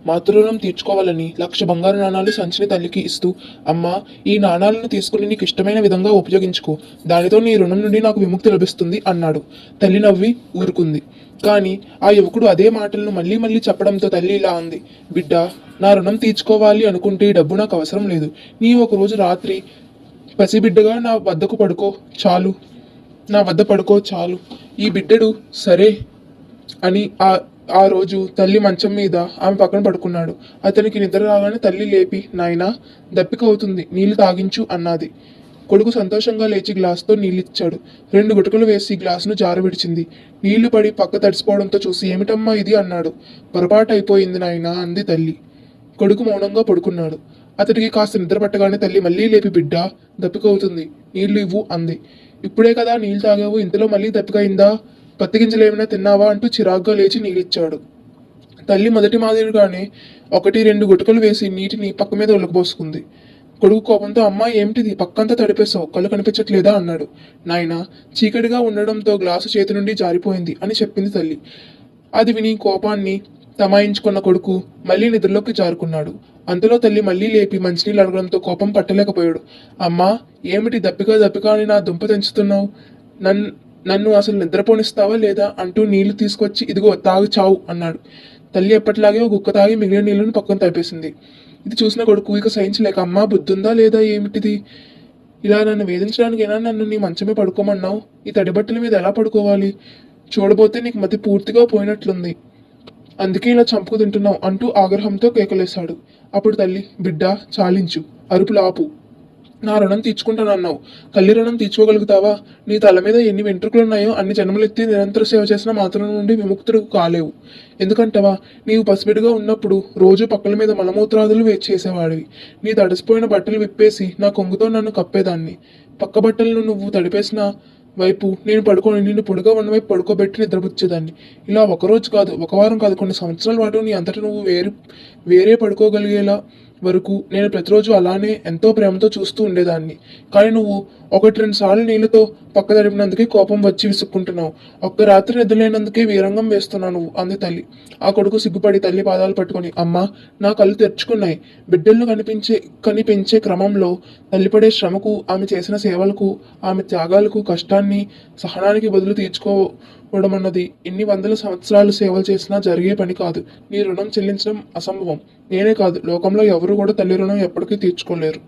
మాతృ రుణం తీర్చుకోవాలని 1,00,000 బంగారు నాణాలు సంచిని తల్లికి ఇస్తూ, అమ్మా, ఈ నాణాలను తీసుకుని నీకు ఇష్టమైన విధంగా ఉపయోగించుకో, దానితో నీ రుణం నుండి నాకు విముక్తి లభిస్తుంది అన్నాడు. తల్లి నవ్వి ఊరుకుంది. కానీ ఆ యువకుడు అదే మాటలను మళ్ళీ మళ్ళీ చెప్పడంతో తల్లి ఇలా అంది. బిడ్డ, నా రుణం తీర్చుకోవాలి అనుకుంటే డబ్బు నాకు అవసరం లేదు. నీ ఒకరోజు రాత్రి పసిబిడ్డగా నా వద్ద పడుకో చాలు. ఈ బిడ్డడు సరే అని ఆ రోజు తల్లి మంచం మీద ఆమె పక్కన పడుకున్నాడు. అతనికి నిద్ర రాగానే తల్లి లేపి, నాయనా, దప్పిక అవుతుంది, నీళ్లు తాగించు అన్నది. కొడుకు సంతోషంగా లేచి గ్లాసుతో నీళ్ళిచ్చాడు. 2 గుటకలు వేసి గ్లాసును జారవిడిచింది. నీళ్లు పడి పక్క తడిసిపోవడంతో చూసి, ఏమిటమ్మా ఇది అన్నాడు. పొరపాటు అయిపోయింది నాయనా అంది తల్లి. కొడుకు మౌనంగా పడుకున్నాడు. అతడికి కాస్త నిద్ర పట్టగానే తల్లి మళ్ళీ లేపి, బిడ్డ, దప్పికవుతుంది, నీళ్లు ఇవ్వు అంది. ఇప్పుడే కదా నీళ్లు తాగావు, ఇంతలో మళ్ళీ దప్పికయిందా? పత్తి గింజలేమైనా తిన్నావా అంటూ చిరాగ్గా లేచి నీళ్ళిచ్చాడు. తల్లి మొదటి మాదిరిగానే 1-2 గుటకలు వేసి నీటిని పక్క మీద ఒలకబోసుకుంది. కొడుకు కోపంతో, అమ్మా, ఏమిటిది, పక్కంతా తడిపేశావు, కళ్ళు కనిపించట్లేదా అన్నాడు. నాయనా, చీకటిగా ఉండడంతో గ్లాసు చేతి నుండి జారిపోయింది అని చెప్పింది తల్లి. అది విని కోపాన్ని తమాయించుకున్న కొడుకు మళ్ళీ నిద్రలోకి జారుకున్నాడు. అంతలో తల్లి మళ్ళీ లేపి మంచినీళ్ళు అడగడంతో కోపం పట్టలేకపోయాడు. అమ్మా, ఏమిటి దప్పిక అని నా దుంప తెంచుతున్నావు? నన్ను అసలు నిద్రపోనిస్తావా లేదా అంటూ నీళ్లు తీసుకొచ్చి, ఇదిగో తాగు చావు అన్నాడు. తల్లి ఎప్పటిలాగే ఒక గుక్క తాగి మిగిలిన నీళ్లను పక్కన తడిపేసింది. ఇది చూసిన కొడుకు ఇక సహించలేక, అమ్మా, బుద్ధుందా లేదా ఏమిటిది? ఇలా నన్ను వేధించడానికైనా నన్ను నీ మంచమే పడుకోమన్నావు? ఈ తడి బట్టల మీద ఎలా పడుకోవాలి? చూడబోతే నీకు మతి పూర్తిగా పోయినట్లుంది, అందుకే ఇలా చంపుకు తింటున్నావు అంటూ ఆగ్రహంతో కేకలేశాడు. అప్పుడు తల్లి, బిడ్డ, చాలించు, అరుపులు ఆపు. నా రుణం తీర్చుకుంటానన్నావు, కల్లి రుణం తీర్చుకోగలుగుతావా? నీ తల మీద ఎన్ని వెంట్రుకలున్నాయో అన్ని జన్మలెత్తి నిరంతర సేవ చేసిన మాత్రం నుండి విముక్తుడు కాలేవు. ఎందుకంటవా, నీవు పసిబిడిగా ఉన్నప్పుడు రోజు పక్కల మీద మలమూత్రాదులు చేసేవాడివి. నీ తడిసిపోయిన బట్టలు విప్పేసి నా కొంగుతో నన్ను కప్పేదాన్ని. పక్క బట్టలను నువ్వు తడిపేసిన వైపు నిన్ను పొడిగా ఉన్న వైపు పడుకోబెట్టి నిద్రపుచ్చేదాన్ని. ఇలా ఒకరోజు కాదు, ఒక వారం కాదు, కొన్ని సంవత్సరాల పాటు నీ అంతటా నువ్వు వేరే పడుకోగలిగేలా వరకు నేను ప్రతిరోజు అలానే ఎంతో ప్రేమతో చూస్తూ ఉండేదాన్ని. కానీ నువ్వు 1-2 సార్లు నీళ్లతో పక్క తడిపినందుకే కోపం వచ్చి విసుక్కుంటున్నావు. ఒక్క రాత్రి నిద్రలేనందుకే వీరంగం వేస్తున్నావు నువ్వు అంది తల్లి. ఆ కొడుకు సిగ్గుపడి తల్లి పాదాలు పట్టుకొని, అమ్మా, నా కళ్ళు తెరుచుకున్నాయి. బిడ్డలను కనిపించే క్రమంలో తల్లిపడే శ్రమకు, ఆమె చేసిన సేవలకు, ఆమె త్యాగాలకు, కష్టాన్ని సహనానికి బదులు తీర్చుకోవడం అన్నది ఎన్ని వందల సంవత్సరాలు సేవలు చేసినా జరిగే పని కాదు. నీ రుణం చెల్లించడం అసంభవం. నేనే కాదు, లోకంలో ఎవరు కూడా తల్లి రుణం ఎప్పటికీ తీర్చుకోలేరు.